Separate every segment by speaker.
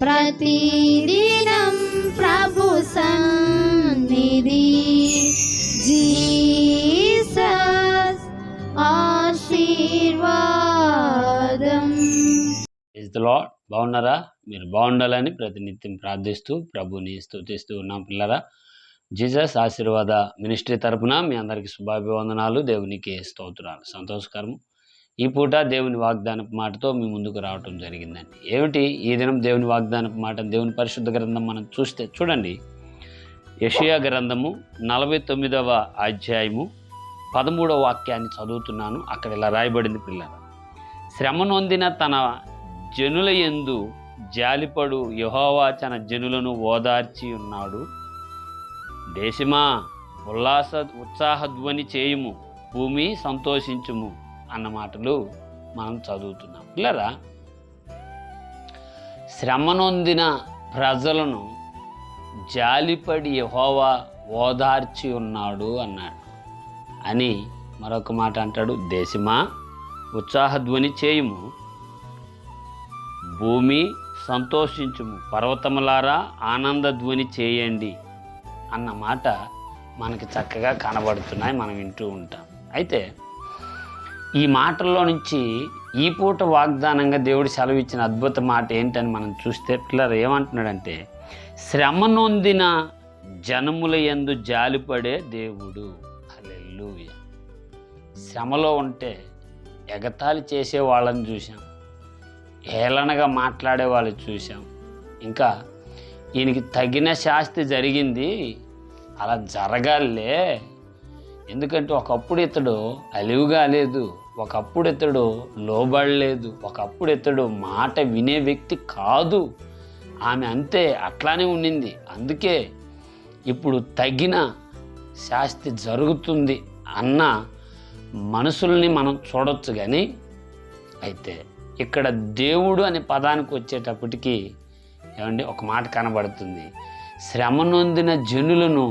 Speaker 1: ప్రతిదినం ప్రభు సన్నిధి జీసస్ ఆశీర్వాదం.
Speaker 2: లార్డ్, బాగున్నారా? మీరు బాగుండాలని ప్రతినిత్యం ప్రార్థిస్తూ ప్రభుని స్తుతిస్తూ ఉన్నాం. పిల్లరా, జీసస్ ఆశీర్వాద మినిస్ట్రీ తరపున మీ అందరికీ శుభాభివందనాలు, దేవునికి స్తోత్రాలు. సంతోషకరం. ఈ పూట దేవుని వాగ్దానపు మాటతో మీ ముందుకు రావటం జరిగిందండి. ఏమిటి ఈ దినం దేవుని వాగ్దానపు మాట? దేవుని పరిశుద్ధ గ్రంథం మనం చూస్తే చూడండి, యెషయా గ్రంథము 49వ అధ్యాయము 13వ వాక్యాన్ని చదువుతున్నాను. అక్కడ ఇలా రాయబడింది, పిల్లరా, శ్రమ నొందిన తన జనుల యందు జాలిపడు యెహోవా తన జనులను ఓదార్చి ఉన్నాడు. దేశమా ఉత్సాహధ్వని చేయుము, భూమి సంతోషించుము అన్న మాటలు మనం చదువుతున్నాం. పిల్లరా, శ్రమ నొందిన ప్రజలను జాలిపడి యెహోవా ఓదార్చి ఉన్నాడు అన్నాడు. అని మరొక మాట అంటాడు, దేశమా ఉత్సాహధ్వని చేయుము, భూమి సంతోషించుము, పర్వతములారా ఆనందధ్వని చేయండి అన్న మాట మనకి చక్కగా కనబడుతున్నాయి, మనం వింటూ ఉంటాం. అయితే ఈ మాటల్లో నుంచి ఈ పూట వాగ్దానంగా దేవుడు సెలవిచ్చిన అద్భుత మాట ఏంటని మనం చూస్తే, పిల్లలు ఏమంటున్నాడంటే, శ్రమ నొందిన జనముల యందు జాలిపడే దేవుడు. హల్లెలూయా. శ్రమలో ఉంటే ఎగతాళి చేసే వాళ్ళని చూసాం, హేళనగా మాట్లాడే వాళ్ళు చూసాం, ఇంకా ఈయనకి తగిన శాస్తి జరిగింది, అలా జరగాలే, ఎందుకంటే ఒకప్పుడు ఇతడు అలివుగా లేదు, ఒకప్పుడు ఇతడు లోబడలేదు, ఒకప్పుడు ఇతడు మాట వినే వ్యక్తి కాదు, ఆమె అంతే అట్లానే ఉండింది, అందుకే ఇప్పుడు తగిన శాస్తి జరుగుతుంది అన్న మనుషుల్ని మనం చూడొచ్చు. కానీ అయితే ఇక్కడ దేవుడు అనే పదానికి వచ్చేటప్పటికి ఏమండి ఒక మాట కనబడుతుంది, శ్రమ నొందిన జనులను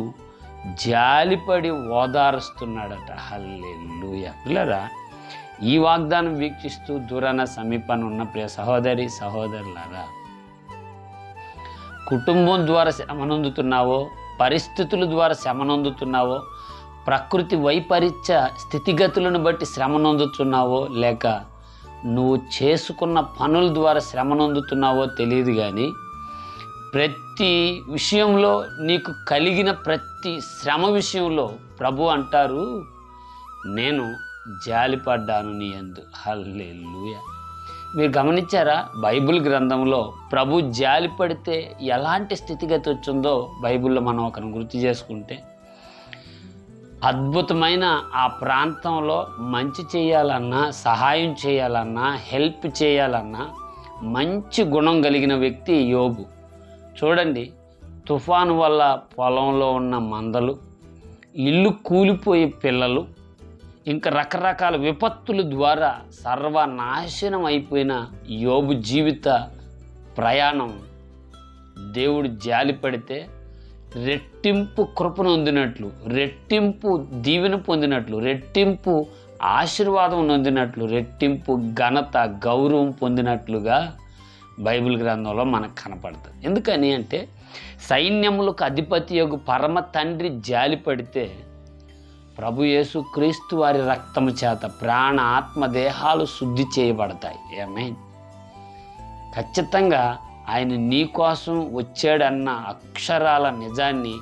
Speaker 2: జాలిపడి ఓదారుస్తున్నాడట. హల్లెలూయా. పిల్లరా, ఈ వాగ్దానం వీక్షిస్తూ దూరాన సమీపాన ఉన్న ప్రియ సహోదరి సహోదరులారా, కుటుంబం ద్వారా శ్రమ నొందుతున్నావో, పరిస్థితుల ద్వారా శ్రమ నొందుతున్నావో, ప్రకృతి వైపరీత్య స్థితిగతులను బట్టి శ్రమ నొందుతున్నావో, లేక నువ్వు చేసుకున్న పనుల ద్వారా శ్రమ నొందుతున్నావో తెలియదు, కానీ ప్రతి విషయంలో నీకు కలిగిన ప్రతి శ్రమ విషయంలో ప్రభు అంటారు, నేను జాలిపడ్డాను నీ యందు. హల్లెలూయా. మీరు గమనించారా, బైబిల్ గ్రంథంలో ప్రభు జాలిపడితే ఎలాంటి స్థితిగతి వచ్చిందో బైబిల్లో మనం ఒకరిని గుర్తు చేసుకుంటే, అద్భుతమైన ఆ ప్రాంతంలో మంచి చేయాలన్నా, సహాయం చేయాలన్నా, హెల్ప్ చేయాలన్నా మంచి గుణం కలిగిన వ్యక్తి యోబు. చూడండి, తుఫాను వల్ల పొలంలో ఉన్న మందలు, ఇల్లు కూలిపోయే పిల్లలు, ఇంకా రకరకాల విపత్తుల ద్వారా సర్వనాశనం అయిపోయిన యోబు జీవిత ప్రయాణం దేవుడు జాలిపడితే రెట్టింపు కృపను పొందినట్లు, రెట్టింపు దీవెన పొందినట్లు, రెట్టింపు ఆశీర్వాదం పొందినట్లు, రెట్టింపు ఘనత గౌరవం పొందినట్లుగా బైబిల్ గ్రంథంలో మనకు కనపడుతుంది. ఎందుకని అంటే, సైన్యములకు అధిపతి యొగు పరమ తండ్రి జాలిపడితే ప్రభు యేసు క్రీస్తు వారి రక్తము చేత ప్రాణ ఆత్మ దేహాలు శుద్ధి చేయబడతాయి. ఆమేన్. ఖచ్చితంగా ఆయన నీ కోసం వచ్చాడన్న అక్షరాల నిజాన్ని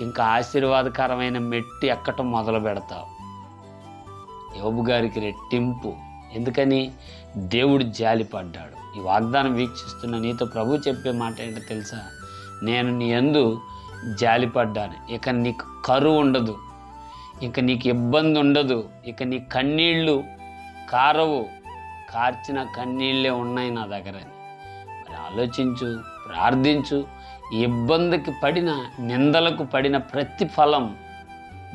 Speaker 2: ఇంకా ఆశీర్వాదకరమైన మెట్టి ఎక్కటం మొదలు పెడతావు. యోబు గారికి రెట్టింపు, ఎందుకని దేవుడు జాలిపడ్డాడు. ఈ వాగ్దానం వీక్షిస్తున్న నీతో ప్రభు చెప్పే మాట ఏంటో తెలుసా? నేను నీ యందు జాలిపడ్డాను, ఇక నీకు కరువు ఉండదు, ఇక నీకు ఇబ్బంది ఉండదు, ఇక నీ కన్నీళ్ళు కారవు, కార్చిన కన్నీళ్ళే ఉన్నాయి నా దగ్గర. మరి ఆలోచించు, ప్రార్థించు. ఇబ్బందికి పడిన, నిందలకు పడిన ప్రతిఫలం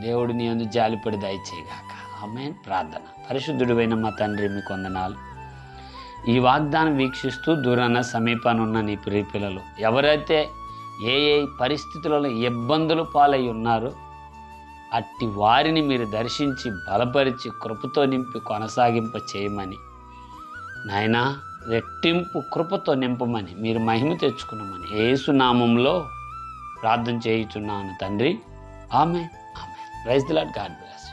Speaker 2: దేవుడు నీ యందు జాలిపడి దయచేయగాక. ఆమేన్. ప్రార్థన. పరిశుద్ధుడివైన మా తండ్రి, మీకు వందనాలు. ఈ వాగ్దానం వీక్షిస్తూ దూరాన సమీపాన ఉన్న నీ ప్రియ పిల్లలు ఎవరైతే ఏ పరిస్థితులలో ఇబ్బందులు పాలై ఉన్నారో అట్టి వారిని మీరు దర్శించి బలపరిచి కృపతో నింపి కొనసాగింప చేయమని నాయనా రెట్టింపు కృపతో నింపమని, మీరు మహిమ తెచ్చుకున్నామని యేసు నామములో ప్రార్థన చేయుచున్నాను తండ్రి. Amen. Amen. Praise the Lord. God bless.